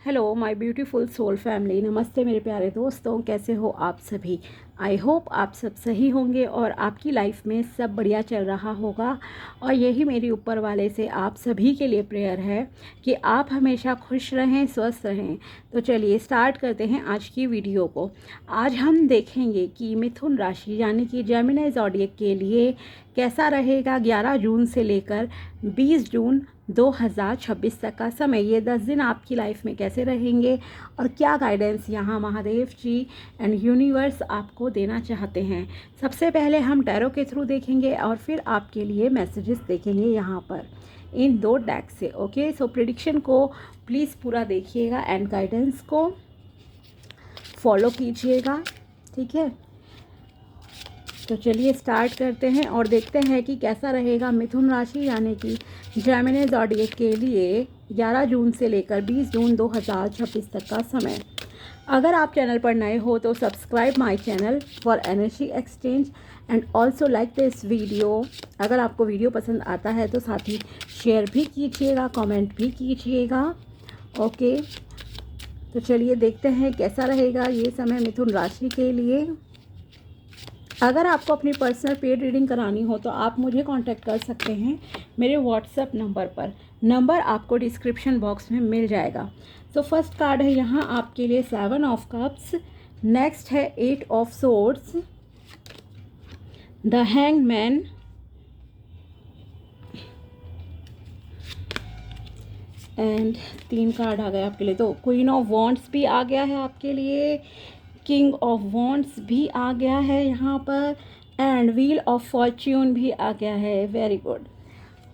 Hello my beautiful soul family. नमस्ते मेरे प्यारे दोस्तों, कैसे हो आप सभी। आई होप आप सब सही होंगे और आपकी लाइफ में सब बढ़िया चल रहा होगा। और यही मेरी ऊपर वाले से आप सभी के लिए प्रेयर है कि आप हमेशा खुश रहें, स्वस्थ रहें। तो चलिए स्टार्ट करते हैं आज की वीडियो को। आज हम देखेंगे कि मिथुन राशि यानी कि जेमिनी ज़ोडिएक के लिए कैसा रहेगा 11 जून से लेकर 20 जून 2026 तक का समय। ये 10 दिन आपकी लाइफ में कैसे रहेंगे और क्या गाइडेंस यहाँ महादेव जी एंड यूनिवर्स आपको देना चाहते हैं। सबसे पहले हम टैरो के थ्रू देखेंगे और फिर आपके लिए मैसेजेस देखेंगे यहाँ पर इन दो डेक से। ओके, सो प्रेडिक्शन को प्लीज़ पूरा देखिएगा एंड गाइडेंस को फॉलो कीजिएगा, ठीक है। तो चलिए स्टार्ट करते हैं और देखते हैं कि कैसा रहेगा मिथुन राशि यानी कि जेमिनी ज़ोडिएक के लिए 11 जून से लेकर 20 जून 2026 तक का समय। अगर आप चैनल पर नए हो तो subscribe my channel for energy exchange and also like this video. अगर आपको वीडियो पसंद आता है तो साथ ही शेयर भी कीजिएगा, कमेंट भी कीजिएगा। ओके, तो चलिए देखते हैं कैसा रहेगा ये समय मिथुन राशि के लिए। अगर आपको अपनी पर्सनल पेड रीडिंग करानी हो तो आप मुझे कांटेक्ट कर सकते हैं मेरे व्हाट्सएप नंबर पर। नंबर आपको डिस्क्रिप्शन बॉक्स में मिल जाएगा। तो फर्स्ट कार्ड है यहाँ आपके लिए 7 ऑफ कप्स, नेक्स्ट है 8 of swords, the hangman, and 3 card आ गए आपके लिए। तो क्वीन ऑफ वॉन्ड्स भी आ गया है आपके लिए, किंग ऑफ वॉन्ड्स भी आ गया है यहाँ पर, एंड व्हील ऑफ फॉर्च्यून भी आ गया है। Very good.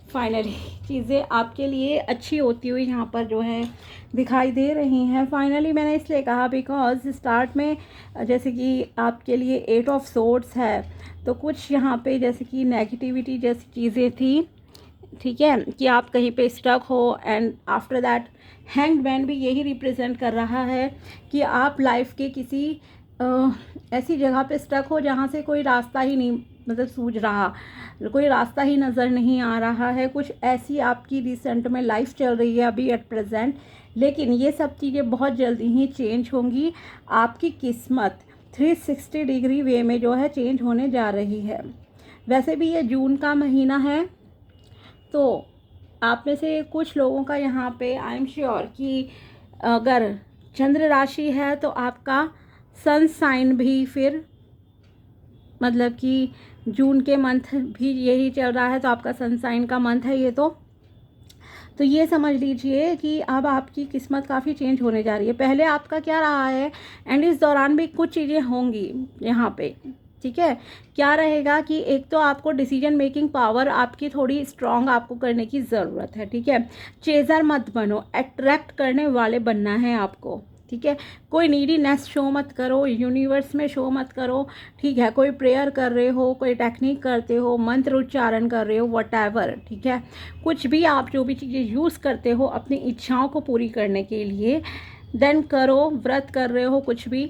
फाइनली चीज़ें आपके लिए अच्छी होती हुई यहाँ पर जो है दिखाई दे रही हैं। फाइनली मैंने इसलिए कहा बिकॉज स्टार्ट में जैसे कि आपके लिए 8 ऑफ सोर्ड्स है तो कुछ यहाँ पे जैसे कि नेगेटिविटी जैसी चीज़ें थी, ठीक है, कि आप कहीं पे स्टक हो। And after that hanged man भी यही रिप्रेजेंट कर रहा है कि आप लाइफ के किसी ऐसी जगह पे स्टक हो जहाँ से कोई रास्ता ही नहीं मतलब सूझ रहा, कोई रास्ता ही नज़र नहीं आ रहा है। कुछ ऐसी आपकी रिसेंट में लाइफ चल रही है अभी एट प्रेजेंट, लेकिन ये सब चीज़ें बहुत जल्दी ही चेंज होंगी। आपकी किस्मत 360 डिग्री वे में जो है चेंज होने जा रही है। वैसे भी ये जून का महीना है तो आप में से कुछ लोगों का यहाँ पे आई एम श्योर कि अगर चंद्र राशि है तो आपका सन साइन भी फिर मतलब कि जून के मंथ भी यही चल रहा है तो आपका सन साइन का मंथ है ये। तो ये समझ लीजिए कि अब आपकी किस्मत काफ़ी चेंज होने जा रही है। पहले आपका क्या रहा है एंड इस दौरान भी कुछ चीज़ें होंगी यहाँ पे, ठीक है। क्या रहेगा कि एक तो आपको डिसीजन मेकिंग पावर आपकी थोड़ी स्ट्रांग आपको करने की ज़रूरत है, ठीक है। चेज़र मत बनो, अट्रैक्ट करने वाले बनना है आपको, ठीक है। कोई नीडीनेस शो मत करो, यूनिवर्स में शो मत करो, ठीक है। कोई प्रेयर कर रहे हो, कोई टेक्निक करते हो, मंत्र उच्चारण कर रहे हो, व्हाटएवर, ठीक है। कुछ भी आप जो भी चीज़ें यूज़ करते हो अपनी इच्छाओं को पूरी करने के लिए, देन करो। व्रत कर रहे हो कुछ भी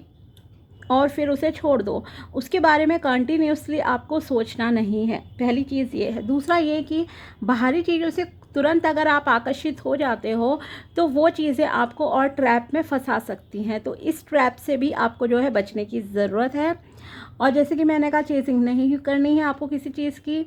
और फिर उसे छोड़ दो, उसके बारे में कंटिन्यूसली आपको सोचना नहीं है। पहली चीज़ ये है। दूसरा ये कि बाहरी चीज़ों से तुरंत अगर आप आकर्षित हो जाते हो तो वो चीज़ें आपको और ट्रैप में फंसा सकती हैं, तो इस ट्रैप से भी आपको जो है बचने की ज़रूरत है। और जैसे कि मैंने कहा, चेजिंग नहीं करनी है आपको किसी चीज़ की।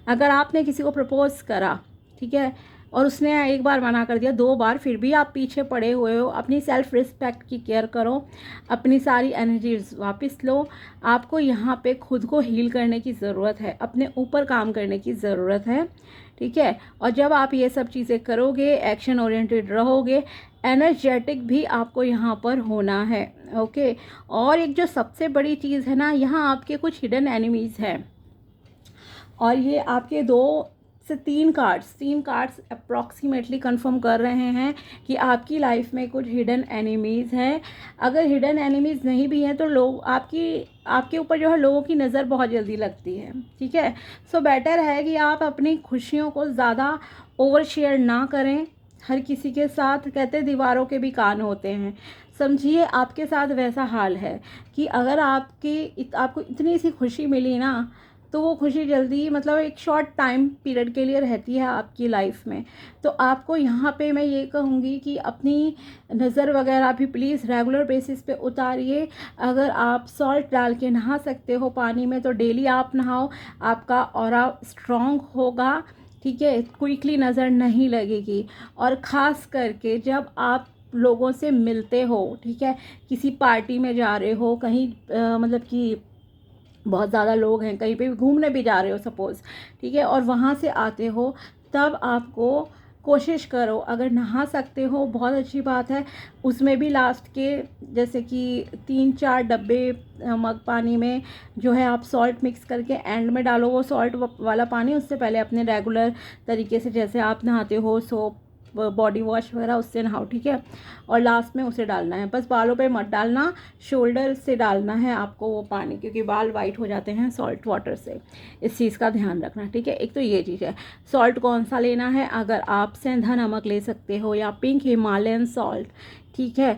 अगर आपने किसी को प्रपोज करा, ठीक है, और उसने एक बार मना कर दिया, 2 बार, फिर भी आप पीछे पड़े हुए हो, अपनी सेल्फ रिस्पेक्ट की केयर करो, अपनी सारी एनर्जीज वापस लो। आपको यहाँ पे खुद को हील करने की ज़रूरत है, अपने ऊपर काम करने की ज़रूरत है, ठीक है। और जब आप ये सब चीज़ें करोगे, एक्शन ओरिएंटेड रहोगे, एनर्जेटिक भी आपको यहाँ पर होना है। ओके, और एक जो सबसे बड़ी चीज़ है ना, यहाँ आपके कुछ हिडन एनिमीज़ हैं और ये आपके 2 से 3 कार्ड्स अप्रॉक्सीमेटली कंफर्म कर रहे हैं कि आपकी लाइफ में कुछ हिडन एनिमीज़ हैं। अगर हिडन एनिमीज़ नहीं भी हैं तो लोग आपके ऊपर जो है लोगों की नज़र बहुत जल्दी लगती है, ठीक है। सो बेटर है कि आप अपनी खुशियों को ज़्यादा ओवर शेयर ना करें हर किसी के साथ। कहते दीवारों के भी कान होते हैं, समझिए आपके साथ वैसा हाल है कि अगर आपको इतनी सी खुशी मिली ना तो वो खुशी जल्दी मतलब एक शॉर्ट टाइम पीरियड के लिए रहती है आपकी लाइफ में। तो आपको यहाँ पे मैं ये कहूँगी कि अपनी नज़र वगैरह भी प्लीज़ रेगुलर बेसिस पे उतारिए। अगर आप सॉल्ट डाल के नहा सकते हो पानी में तो डेली आप नहाओ, आपका ऑरा स्ट्रॉन्ग होगा, ठीक है, क्विकली नज़र नहीं लगेगी। और ख़ास करके जब आप लोगों से मिलते हो, ठीक है, किसी पार्टी में जा रहे हो, कहीं मतलब कि बहुत ज़्यादा लोग हैं, कहीं पे भी घूमने भी जा रहे हो सपोज़, ठीक है, और वहाँ से आते हो, तब आपको कोशिश करो, अगर नहा सकते हो बहुत अच्छी बात है, उसमें भी लास्ट के जैसे कि 3-4 डब्बे मग पानी में जो है आप सॉल्ट मिक्स करके एंड में डालो वो सॉल्ट वाला पानी। उससे पहले अपने रेगुलर तरीके से जैसे आप नहाते हो सोप बॉडी वॉश वगैरह उससे नहाओ, ठीक है, और लास्ट में उसे डालना है। बस बालों पे मत डालना, शोल्डर से डालना है आपको वो पानी, क्योंकि बाल वाइट हो जाते हैं सॉल्ट वाटर से। इस चीज़ का ध्यान रखना, ठीक है। एक तो ये चीज़ है। सॉल्ट कौन सा लेना है, अगर आप सेंधा नमक ले सकते हो या पिंक हिमालयन सॉल्ट, ठीक है,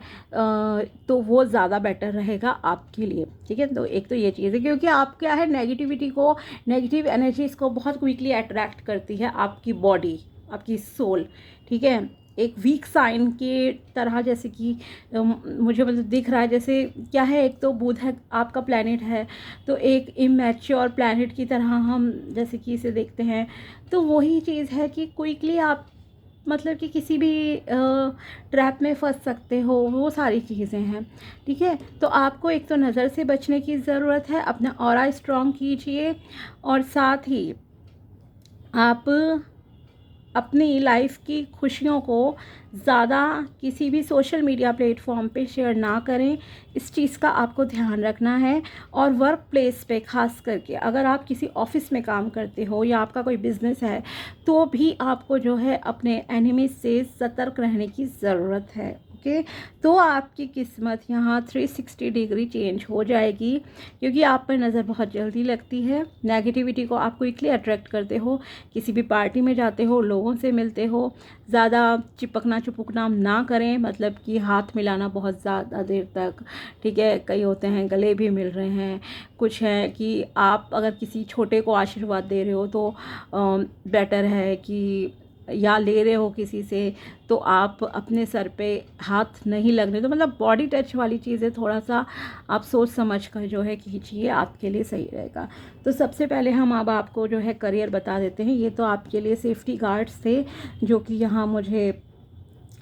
तो वो ज़्यादा बेटर रहेगा आपके लिए, ठीक है। तो एक तो ये चीज़ है, क्योंकि आप क्या है नेगेटिविटी को, नेगेटिव एनर्जीज़ को बहुत क्विकली अट्रैक्ट करती है आपकी बॉडी, आपकी सोल, ठीक है। एक वीक साइन के तरह जैसे कि मुझे मतलब दिख रहा है, जैसे क्या है, एक तो बुध है आपका प्लैनेट है, तो एक इमैच्योर प्लैनेट की तरह हम जैसे कि इसे देखते हैं। तो वही चीज़ है कि क्विकली आप मतलब कि किसी भी ट्रैप में फंस सकते हो, वो सारी चीज़ें हैं, ठीक है। तो आपको एक तो नज़र से बचने की ज़रूरत है, अपना ऑरा स्ट्रॉन्ग कीजिए, और साथ ही आप अपनी लाइफ की खुशियों को ज़्यादा किसी भी सोशल मीडिया प्लेटफॉर्म पे शेयर ना करें, इस चीज़ का आपको ध्यान रखना है। और वर्क प्लेस पे ख़ास करके अगर आप किसी ऑफिस में काम करते हो या आपका कोई बिज़नेस है, तो भी आपको जो है अपने एनिमी से सतर्क रहने की ज़रूरत है, ओके। तो आपकी किस्मत यहाँ 360 डिग्री चेंज हो जाएगी, क्योंकि आप पर नज़र बहुत जल्दी लगती है। नेगेटिविटी को आप क्विकली अट्रैक्ट करते हो, किसी भी पार्टी में जाते हो, लोगों से मिलते हो, ज़्यादा चिपकना चुपकना ना करें, मतलब कि हाथ मिलाना बहुत ज़्यादा देर तक, ठीक है। कई होते हैं गले भी मिल रहे हैं, कुछ है कि आप अगर किसी छोटे को आशीर्वाद दे रहे हो तो बेटर है कि, या ले रहे हो किसी से, तो आप अपने सर पे हाथ नहीं लगने, तो मतलब बॉडी टच वाली चीज़ें थोड़ा सा आप सोच समझ कर जो है कीजिए, आपके लिए सही रहेगा। तो सबसे पहले हम अब आपको जो है करियर बता देते हैं। ये तो आपके लिए सेफ्टी गार्ड्स थे जो कि यहाँ मुझे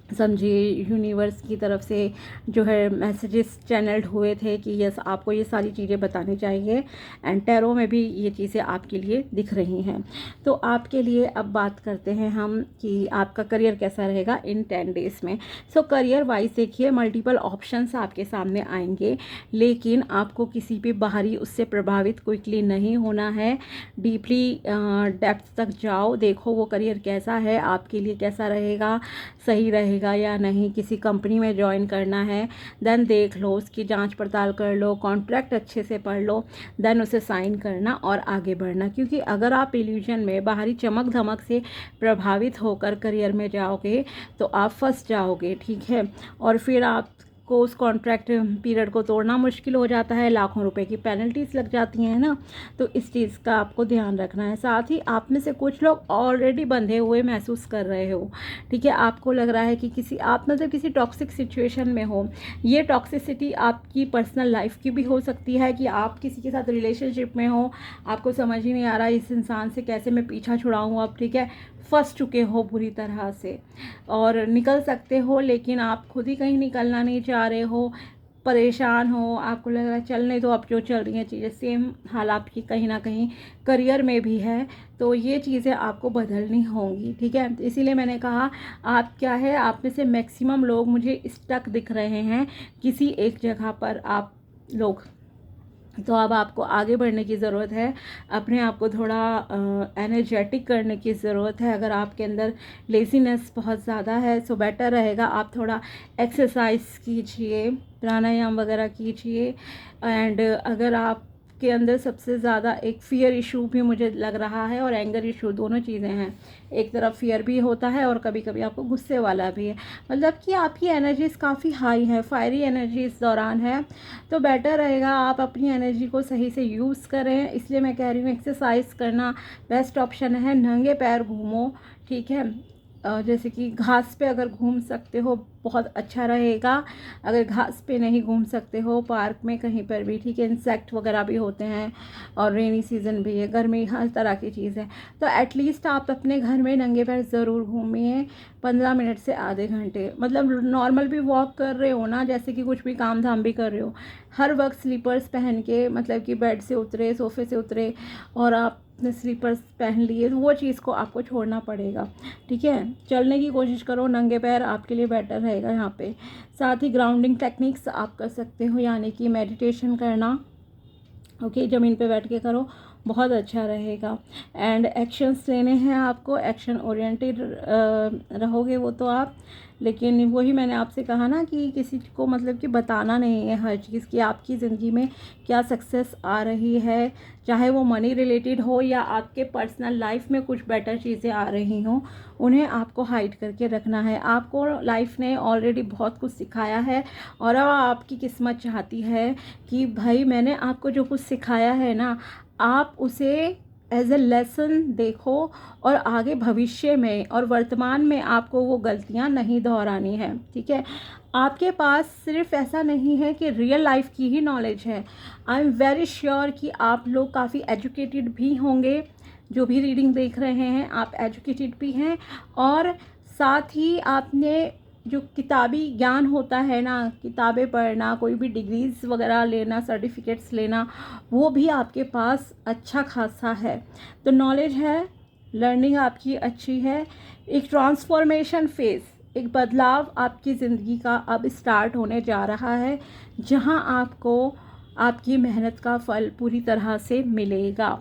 समझिए यूनिवर्स की तरफ से जो है मैसेजेस चैनल्ड हुए थे कि यस आपको ये सारी चीज़ें बतानी चाहिए, एंड टैरो में भी ये चीज़ें आपके लिए दिख रही हैं। तो आपके लिए अब बात करते हैं हम कि आपका करियर कैसा रहेगा इन 10 डेज़ में। सो करियर वाइज देखिए, मल्टीपल ऑप्शंस आपके सामने आएंगे, लेकिन आपको किसी भी बाहरी उससे प्रभावित क्विकली नहीं होना है। डीपली डेप्थ तक जाओ, देखो वो करियर कैसा है आपके लिए, कैसा रहेगा, सही रहेगा या नहीं। किसी कंपनी में ज्वाइन करना है, देन देख लो, उसकी जांच पड़ताल कर लो, कॉन्ट्रैक्ट अच्छे से पढ़ लो, देन उसे साइन करना और आगे बढ़ना। क्योंकि अगर आप इल्यूजन में बाहरी चमक धमक से प्रभावित होकर करियर में जाओगे तो आप फंस जाओगे, ठीक है, और फिर आप को उस कॉन्ट्रैक्ट पीरियड को तोड़ना मुश्किल हो जाता है, लाखों रुपए की पेनल्टीज लग जाती हैं ना। तो इस चीज़ का आपको ध्यान रखना है। साथ ही आप में से कुछ लोग ऑलरेडी बंधे हुए महसूस कर रहे हो, ठीक है, आपको लग रहा है कि किसी आप मतलब किसी टॉक्सिक सिचुएशन में हो। ये टॉक्सिसिटी आपकी पर्सनल लाइफ की भी हो सकती है कि आप किसी के साथ रिलेशनशिप में हो, आपको समझ ही नहीं आ रहा इस इंसान से कैसे मैं पीछा छुड़ाऊँ अब, ठीक है, फंस चुके हो बुरी तरह से, और निकल सकते हो लेकिन आप खुद ही कहीं निकलना नहीं चाह रहे हो, परेशान हो, आपको लग रहा है चलने दो, अब जो चल रही हैं चीज़ें। सेम हाल आपकी कहीं ना कहीं करियर में भी है, तो ये चीज़ें आपको बदलनी होंगी, ठीक है। तो इसीलिए मैंने कहा आप क्या है, आप में से मैक्सिमम लोग मुझे स्टक दिख रहे हैं किसी एक जगह पर आप लोग। तो अब आपको आगे बढ़ने की ज़रूरत है, अपने आप को थोड़ा एनर्जेटिक करने की ज़रूरत है। अगर आपके अंदर लेज़ीनेस बहुत ज़्यादा है सो बेटर रहेगा आप थोड़ा एक्सरसाइज कीजिए, प्राणायाम वगैरह कीजिए। एंड अगर आप आपके अंदर सबसे ज़्यादा एक फ़ियर इशू भी मुझे लग रहा है और एंगर इशू, दोनों चीज़ें हैं। एक तरफ फ़ियर भी होता है और कभी कभी आपको गुस्से वाला भी है। मतलब कि आपकी एनर्जीज़ काफ़ी हाई है, फायरी एनर्जी इस दौरान है। तो बेटर रहेगा आप अपनी एनर्जी को सही से यूज़ करें। इसलिए मैं कह रही हूँ एक्सरसाइज करना बेस्ट ऑप्शन है। नंगे पैर घूमो, ठीक है। जैसे कि घास पे अगर घूम सकते हो बहुत अच्छा रहेगा। अगर घास पे नहीं घूम सकते हो पार्क में कहीं पर भी, ठीक है। इंसेक्ट वगैरह भी होते हैं और रेनी सीज़न भी है, गर्मी हर तरह की चीज़ है। तो एटलीस्ट आप अपने घर में नंगे पैर ज़रूर घूमिए 15 मिनट से आधे घंटे। मतलब नॉर्मल भी वॉक कर रहे हो ना, जैसे कि कुछ भी काम धाम भी कर रहे हो, हर वक्त स्लीपर्स पहन के मतलब कि बेड से उतरे, सोफ़े से उतरे और आप अपने स्लीपर्स पहन लिए, तो वो चीज़ को आपको छोड़ना पड़ेगा, ठीक है। चलने की कोशिश करो नंगे पैर, आपके लिए बेटर रहेगा यहाँ पे। साथ ही ग्राउंडिंग टेक्निक्स आप कर सकते हो, यानी कि मेडिटेशन करना, ओके, ज़मीन पे बैठ के करो, बहुत अच्छा रहेगा। एंड एक्शंस लेने हैं आपको, एक्शन ओरिएंटेड रहोगे वो तो आप। लेकिन वही मैंने आपसे कहा ना कि किसी को मतलब कि बताना नहीं है हर चीज़ कि आपकी ज़िंदगी में क्या सक्सेस आ रही है, चाहे वो मनी रिलेटेड हो या आपके पर्सनल लाइफ में कुछ बेटर चीज़ें आ रही हों, उन्हें आपको हाइड करके रखना है। आपको लाइफ ने ऑलरेडी बहुत कुछ सिखाया है और अब आपकी किस्मत चाहती है कि भाई मैंने आपको जो कुछ सिखाया है ना, आप उसे एज ए लेसन देखो और आगे भविष्य में और वर्तमान में आपको वो गलतियां नहीं दोहरानी है, ठीक है। आपके पास सिर्फ ऐसा नहीं है कि रियल लाइफ की ही नॉलेज है। आई एम वेरी श्योर कि आप लोग काफ़ी एजुकेटेड भी होंगे, जो भी रीडिंग देख रहे हैं आप एजुकेटेड भी हैं। और साथ ही आपने जो किताबी ज्ञान होता है ना, किताबें पढ़ना, कोई भी डिग्रीज़ वगैरह लेना, सर्टिफिकेट्स लेना, वो भी आपके पास अच्छा खासा है। तो नॉलेज है, लर्निंग आपकी अच्छी है। एक ट्रांसफॉर्मेशन फेज़, एक बदलाव आपकी ज़िंदगी का अब स्टार्ट होने जा रहा है, जहां आपको आपकी मेहनत का फल पूरी तरह से मिलेगा।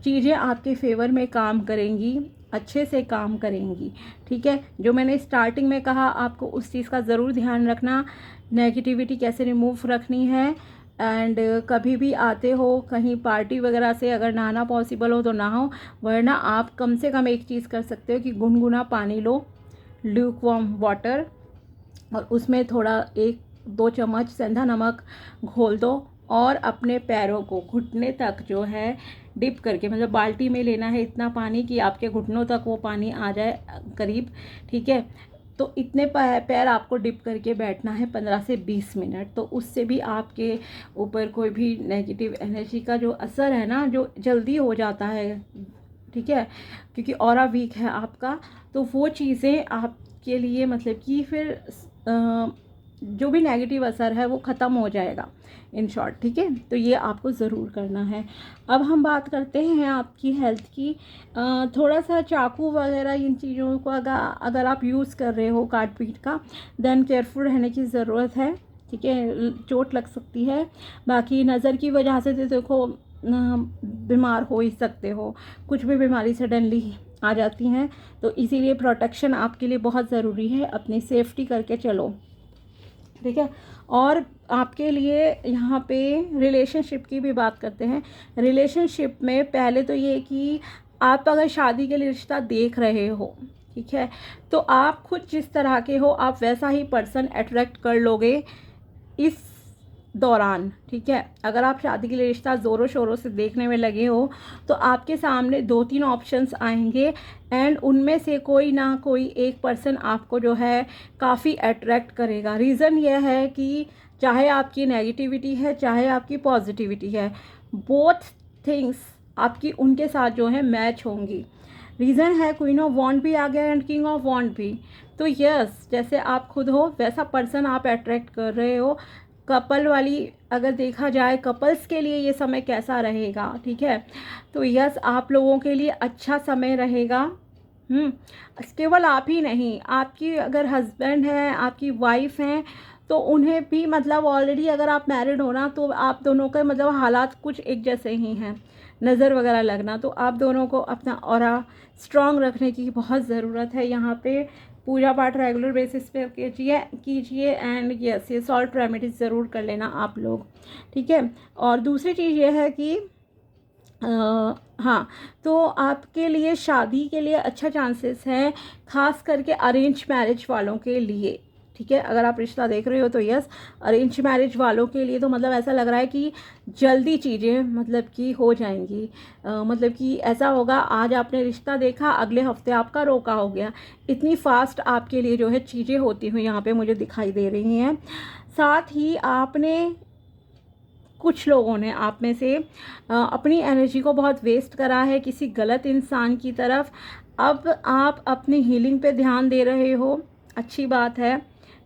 चीज़ें आपके फेवर में काम करेंगी, अच्छे से काम करेंगी, ठीक है। जो मैंने स्टार्टिंग में कहा आपको उस चीज़ का ज़रूर ध्यान रखना, नेगेटिविटी कैसे रिमूव रखनी है। एंड कभी भी आते हो कहीं पार्टी वगैरह से, अगर नहाना पॉसिबल हो तो नहाओ, वरना आप कम से कम एक चीज़ कर सकते हो कि गुनगुना पानी लो, ल्यूक वार्म वाटर, और उसमें थोड़ा 1-2 चम्मच सेंधा नमक घोल दो और अपने पैरों को घुटने तक जो है डिप करके, मतलब बाल्टी में लेना है इतना पानी कि आपके घुटनों तक वो पानी आ जाए करीब, ठीक है। तो इतने पैर आपको डिप करके बैठना है 15 से 20 मिनट। तो उससे भी आपके ऊपर कोई भी नेगेटिव एनर्जी का जो असर है ना, जो जल्दी हो जाता है, ठीक है, क्योंकि ऑरा वीक है आपका, तो वो चीज़ें आपके लिए मतलब कि फिर जो भी नेगेटिव असर है वो ख़त्म हो जाएगा इन शॉर्ट, ठीक है। तो ये आपको ज़रूर करना है। अब हम बात करते हैं आपकी हेल्थ की। थोड़ा सा चाकू वगैरह इन चीज़ों को अगर आप यूज़ कर रहे हो काट पीट का, देन केयरफुल रहने की ज़रूरत है, ठीक है, चोट लग सकती है। बाकी नज़र की वजह से तो देखो बीमार हो ही सकते हो, कुछ भी बीमारी सडनली आ जाती हैं, तो इसीलिए प्रोटेक्शन आपके लिए बहुत ज़रूरी है। अपनी सेफ्टी करके चलो, ठीक है। और आपके लिए यहाँ पे रिलेशनशिप की भी बात करते हैं। रिलेशनशिप में पहले तो ये कि आप अगर शादी के लिए रिश्ता देख रहे हो, ठीक है, तो आप खुद जिस तरह के हो आप वैसा ही पर्सन अट्रैक्ट कर लोगे इस दौरान, ठीक है। अगर आप शादी के लिए रिश्ता ज़ोरों शोरों से देखने में लगे हो तो आपके सामने 2-3 ऑप्शंस आएंगे एंड उनमें से कोई ना कोई एक पर्सन आपको जो है काफ़ी अट्रैक्ट करेगा। रीज़न यह है कि चाहे आपकी नेगेटिविटी है चाहे आपकी पॉजिटिविटी है, बोथ थिंग्स आपकी उनके साथ जो है मैच होंगी। रीज़न है क्वीन ऑफ वॉन्ड भी आ गया एंड किंग ऑफ वॉन्ड भी। तो यस, जैसे आप खुद हो वैसा पर्सन आप अट्रैक्ट कर रहे हो। कपल वाली अगर देखा जाए, कपल्स के लिए ये समय कैसा रहेगा, ठीक है, तो यस आप लोगों के लिए अच्छा समय रहेगा। केवल आप ही नहीं, आपकी अगर हस्बैंड है, आपकी वाइफ हैं, तो उन्हें भी मतलब ऑलरेडी अगर आप मैरिड हो ना, तो आप दोनों के मतलब हालात कुछ एक जैसे ही हैं, नज़र वगैरह लगना, तो आप दोनों को अपना ऑरा स्ट्रॉन्ग रखने की बहुत ज़रूरत है यहाँ पे। पूजा पाठ रेगुलर बेसिस पे कीजिए एंड यस ये सॉल्ट रेमेडीज ज़रूर कर लेना आप लोग, ठीक है। और दूसरी चीज़ ये है कि हाँ, तो आपके लिए शादी के लिए अच्छा चांसेस है, ख़ास करके अरेंज मैरिज वालों के लिए, ठीक है। अगर आप रिश्ता देख रहे हो तो यस, अरेंज मैरिज वालों के लिए तो मतलब ऐसा लग रहा है कि जल्दी चीज़ें मतलब कि हो जाएंगी। मतलब कि ऐसा होगा, आज आपने रिश्ता देखा, अगले हफ्ते आपका रोका हो गया। इतनी फास्ट आपके लिए जो है चीज़ें होती हुई यहाँ पे मुझे दिखाई दे रही हैं। साथ ही आपने कुछ लोगों ने आप में से अपनी एनर्जी को बहुत वेस्ट करा है किसी गलत इंसान की तरफ। अब आप अपनी हीलिंग पे ध्यान दे रहे हो, अच्छी बात है,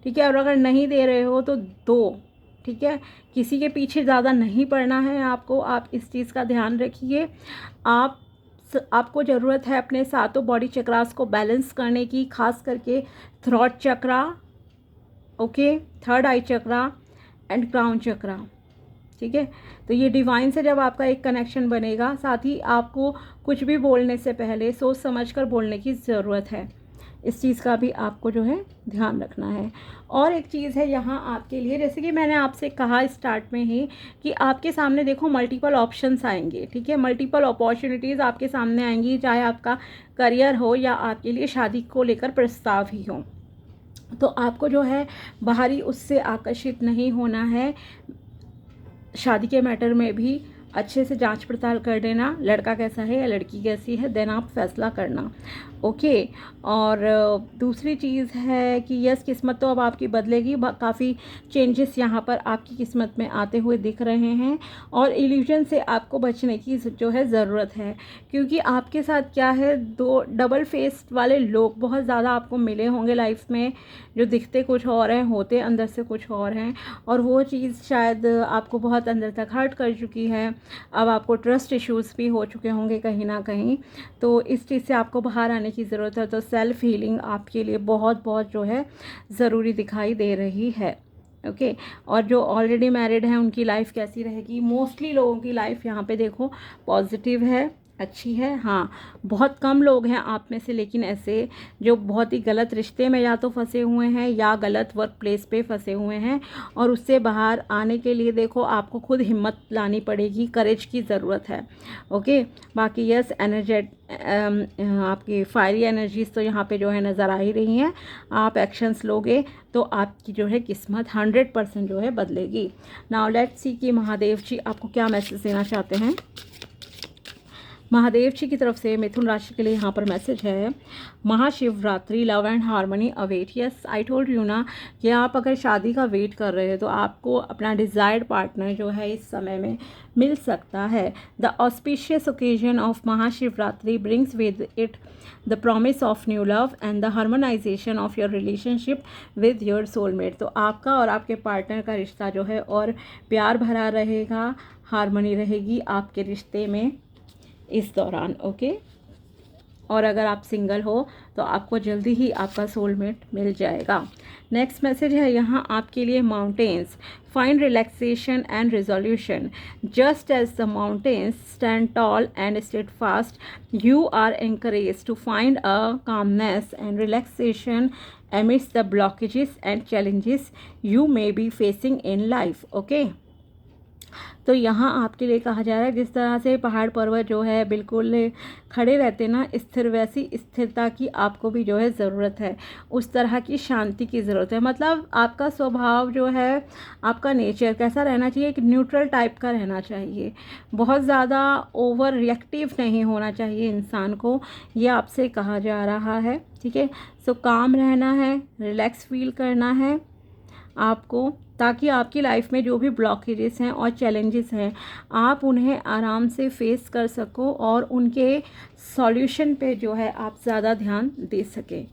ठीक है। और अगर नहीं दे रहे हो तो दो, ठीक है। किसी के पीछे ज़्यादा नहीं पड़ना है आपको, आप इस चीज़ का ध्यान रखिए। आपको ज़रूरत है अपने सातों बॉडी चक्रास को बैलेंस करने की, खास करके throat chakra, okay, third eye chakra and crown chakra, ठीक है। तो ये डिवाइन से जब आपका एक कनेक्शन बनेगा, साथ ही आपको कुछ भी बोलने से पहले सोच समझकर बोलने की ज़रूरत है। इस चीज़ का भी आपको जो है ध्यान रखना है। और एक चीज़ है यहाँ आपके लिए, जैसे कि मैंने आपसे कहा स्टार्ट में ही कि आपके सामने देखो मल्टीपल ऑप्शंस आएंगे, ठीक है। मल्टीपल अपॉर्चुनिटीज़ आपके सामने आएंगी, चाहे आपका करियर हो या आपके लिए शादी को लेकर प्रस्ताव ही हो। तो आपको जो है बाहरी उससे आकर्षित नहीं होना है। शादी के मैटर में भी अच्छे से जांच पड़ताल कर लेना, लड़का कैसा है या लड़की कैसी है, देन आप फैसला करना, ओके। और दूसरी चीज़ है कि यस, किस्मत तो अब आपकी बदलेगी, काफ़ी चेंजेस यहाँ पर आपकी किस्मत में आते हुए दिख रहे हैं। और इल्यूजन से आपको बचने की जो है ज़रूरत है, क्योंकि आपके साथ क्या है, दो डबल फेस वाले लोग बहुत ज़्यादा आपको मिले होंगे लाइफ में, जो दिखते कुछ और हैं, होते अंदर से कुछ और हैं। और वो चीज़ शायद आपको बहुत अंदर तक हर्ट कर चुकी है। अब आपको ट्रस्ट इश्यूज़ भी हो चुके होंगे कहीं ना कहीं। तो इस चीज़ से आपको बाहर आने की ज़रूरत है। तो सेल्फ़ हीलिंग आपके लिए बहुत बहुत जो है ज़रूरी दिखाई दे रही है, ओके। और जो ऑलरेडी मैरिड हैं उनकी लाइफ कैसी रहेगी? मोस्टली लोगों की लाइफ यहाँ पे देखो पॉजिटिव है, अच्छी है। हाँ, बहुत कम लोग हैं आप में से लेकिन ऐसे जो बहुत ही गलत रिश्ते में या तो फंसे हुए हैं या गलत वर्क प्लेस पे फंसे हुए हैं, और उससे बाहर आने के लिए देखो आपको खुद हिम्मत लानी पड़ेगी, करेज की ज़रूरत है, ओके। बाकी यस, आपकी फायरी एनर्जीज तो यहाँ पे जो है नज़र आ ही रही हैं। आप एक्शंस लोगे तो आपकी जो है किस्मत 100% जो है बदलेगी। नाउ लेट्स सी कि महादेव जी आपको क्या मैसेज देना चाहते हैं। महादेव जी की तरफ से मिथुन राशि के लिए यहाँ पर मैसेज है, Mahashivratri, love and harmony await. Yes, I told you ना कि आप अगर शादी का वेट कर रहे हो तो आपको अपना डिज़ायर्ड पार्टनर जो है इस समय में मिल सकता है। The auspicious occasion of Mahashivratri brings with it the promise of new love and the harmonisation of your relationship with your soulmate. तो आपका और आपके पार्टनर का रिश्ता जो है और प्यार भरा रहेगा, हार्मनी रहेगी आपके रिश्ते में इस दौरान, ओके। और अगर आप सिंगल हो तो आपको जल्दी ही आपका सोलमेट मिल जाएगा। नेक्स्ट मैसेज है यहाँ आपके लिए, mountains find relaxation and resolution. Just as the mountains stand tall and steadfast, you are encouraged to find a calmness and relaxation amidst the blockages and challenges you may be facing in life, okay। तो यहाँ आपके लिए कहा जा रहा है, जिस तरह से पहाड़ पर्वत जो है बिल्कुल खड़े रहते ना स्थिर, वैसी स्थिरता की आपको भी जो है ज़रूरत है, उस तरह की शांति की ज़रूरत है। मतलब आपका स्वभाव जो है, आपका नेचर कैसा रहना चाहिए, एक न्यूट्रल टाइप का रहना चाहिए, बहुत ज़्यादा ओवर रिएक्टिव नहीं होना चाहिए इंसान को, ये आपसे कहा जा रहा है, ठीक है। सो काम रहना है, रिलैक्स फील करना है आपको, ताकि आपकी लाइफ में जो भी ब्लॉकेजेस हैं और चैलेंजेस हैं आप उन्हें आराम से फेस कर सको और उनके सॉल्यूशन पे जो है आप ज़्यादा ध्यान दे सकें,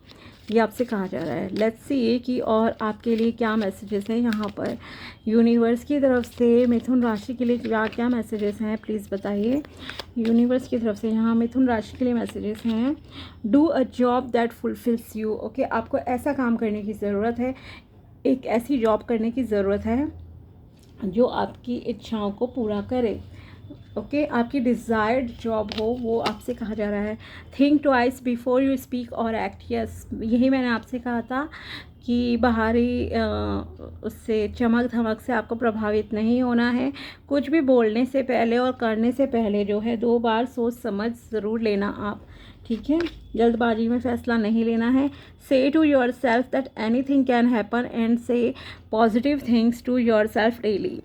ये आपसे कहा जा रहा है। लेट्स सी कि और आपके लिए क्या मैसेजेस हैं यहाँ पर यूनिवर्स की तरफ से। मिथुन राशि के लिए क्या मैसेजेस हैं प्लीज़ बताइए। यूनिवर्स की तरफ से यहाँ मिथुन राशि के लिए मैसेजेस हैं, do a job that fulfils you, okay. आपको ऐसा काम करने की ज़रूरत है, एक ऐसी जॉब करने की ज़रूरत है जो आपकी इच्छाओं को पूरा करे, ओके आपकी डिज़ायर्ड जॉब हो वो आपसे कहा जा रहा है। Think twice before you speak और एक्ट। यस, यही मैंने आपसे कहा था कि बाहरी उससे चमक धमक से आपको प्रभावित नहीं होना है। कुछ भी बोलने से पहले और करने से पहले जो है 2 बार सोच समझ ज़रूर लेना आप, ठीक है। जल्दबाजी में फ़ैसला नहीं लेना है। Say to yourself that anything can happen and say positive things to yourself daily.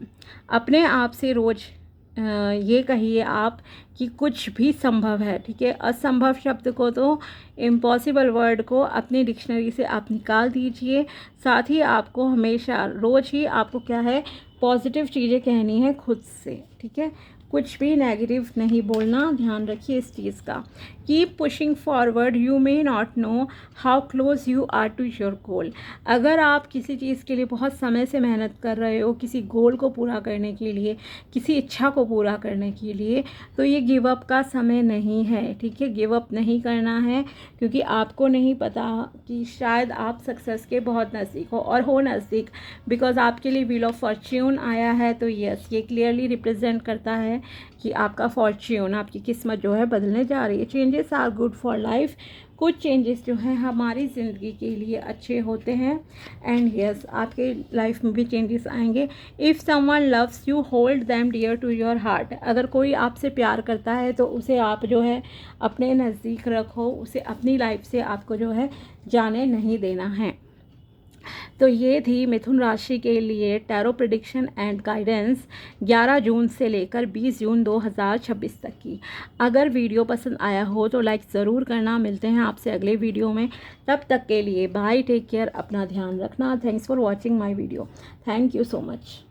अपने आप से रोज़ ये कहिए आप कि कुछ भी संभव है, ठीक है। असंभव शब्द को तो इम्पॉसिबल वर्ड को अपनी डिक्शनरी से आप निकाल दीजिए। साथ ही आपको हमेशा रोज़ ही आपको क्या है पॉजिटिव चीज़ें कहनी है खुद से, ठीक है। कुछ भी नेगेटिव नहीं बोलना, ध्यान रखिए इस चीज़ का। Keep pushing forward, you may not know how close you are to your goal. अगर आप किसी चीज़ के लिए बहुत समय से मेहनत कर रहे हो, किसी गोल को पूरा करने के लिए, किसी इच्छा को पूरा करने के लिए, तो ये गिव अप का समय नहीं है, ठीक है। गिव अप नहीं करना है क्योंकि आपको नहीं पता कि शायद आप सक्सेस के बहुत नज़दीक हो नज़दीक, बिकॉज आपके लिए व्हील ऑफ फॉर्च्यून आया है। तो यस, ये क्लियरली रिप्रेजेंट करता है कि आपका फॉर्च्यून, आपकी किस्मत जो है बदलने जा रही है। Changes are good for life. कुछ चेंजेस जो हैं हमारी ज़िंदगी के लिए अच्छे होते हैं। एंड यस, आपके लाइफ में भी चेंजेस आएंगे। If someone loves you hold them dear to your heart. अगर कोई आपसे प्यार करता है तो उसे आप जो है अपने नज़दीक रखो, उसे अपनी लाइफ से आपको जो है जाने नहीं देना है। तो ये थी मिथुन राशि के लिए टैरो प्रेडिक्शन एंड गाइडेंस 11 जून से लेकर 20 जून 2026 तक की। अगर वीडियो पसंद आया हो तो लाइक ज़रूर करना। मिलते हैं आपसे अगले वीडियो में, तब तक के लिए बाय, टेक केयर, अपना ध्यान रखना। Thanks for watching my video. Thank you so much.